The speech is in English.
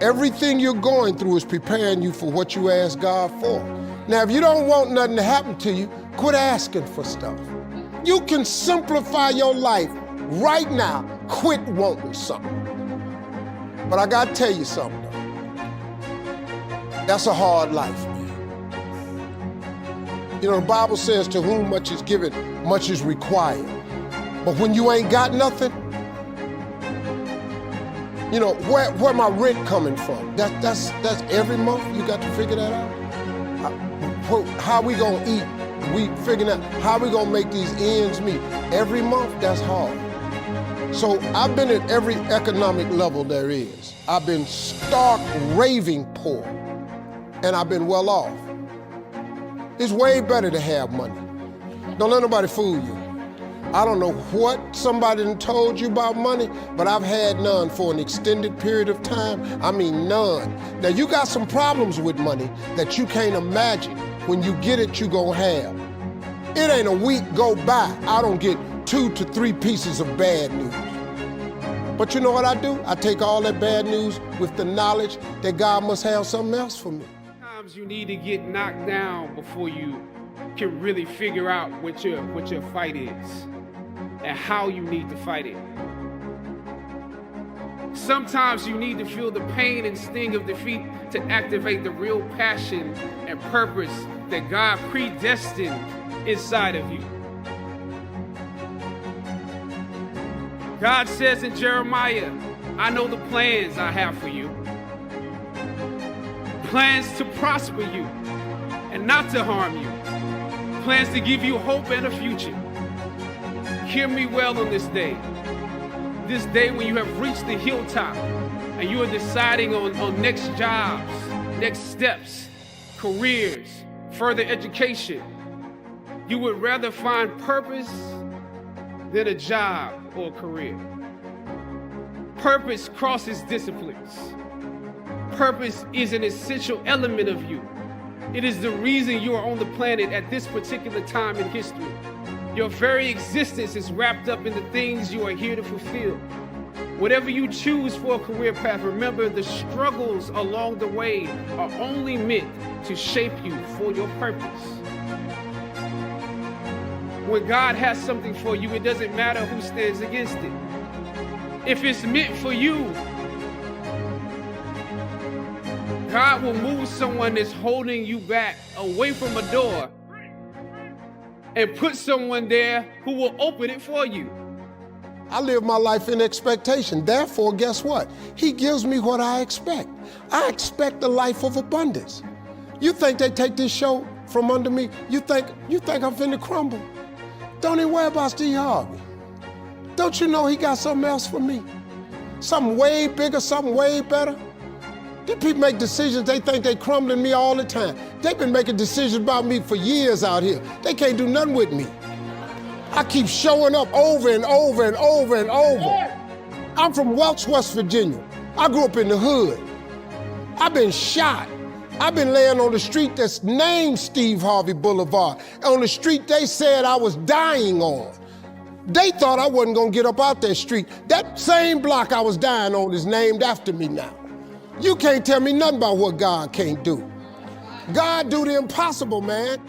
Everything you're going through is preparing you for what you ask God for. Now, if you don't want nothing to happen to you, quit asking for stuff. You can simplify your life right now. Quit wanting something. But I gotta tell you something, though. That's a hard life, man. You know, the Bible says to whom much is given, much is required. But when you ain't got nothing, you know, where my rent coming from? That's every month you got to figure that out. How we gonna eat? We figuring out how we gonna make these ends meet. Every month, that's hard. So I've been at every economic level there is. I've been stark raving poor, and I've been well off. It's way better to have money. Don't let nobody fool you. I don't know what somebody done told you about money, but I've had none for an extended period of time. I mean, none. Now, you got some problems with money that you can't imagine. When you get it, you gonna have. It ain't a week go by, I don't get 2 to 3 pieces of bad news. But you know what I do? I take all that bad news with the knowledge that God must have something else for me. Sometimes you need to get knocked down before you can really figure out what your fight is and how you need to fight it. Sometimes you need to feel the pain and sting of defeat to activate the real passion and purpose that God predestined inside of you. God says in Jeremiah, I know the plans I have for you. Plans to prosper you and not to harm you. Plans to give you hope and a future. Hear me well on this day. This day when you have reached the hilltop and you are deciding on next jobs, next steps, careers, further education. You would rather find purpose than a job or a career. Purpose crosses disciplines. Purpose is an essential element of you. It is the reason you are on the planet at this particular time in history. Your very existence is wrapped up in the things you are here to fulfill. Whatever you choose for a career path, remember the struggles along the way are only meant to shape you for your purpose. When God has something for you, it doesn't matter who stands against it. If it's meant for you, God will move someone that's holding you back away from a door and put someone there who will open it for you. I live my life in expectation. Therefore, guess what? He gives me what I expect. I expect a life of abundance. You think they take this show from under me? You think I'm finna crumble? Don't even worry about Steve Harvey. Don't you know he got something else for me? Something way bigger, something way better. These people make decisions, they think they crumbling me all the time. They've been making decisions about me for years out here. They can't do nothing with me. I keep showing up over and over and over and over. I'm from Welch, West Virginia. I grew up in the hood. I've been shot. I've been laying on the street that's named Steve Harvey Boulevard. On the street they said I was dying on. They thought I wasn't gonna get up out that street. That same block I was dying on is named after me now. You can't tell me nothing about what God can't do. God do the impossible, man.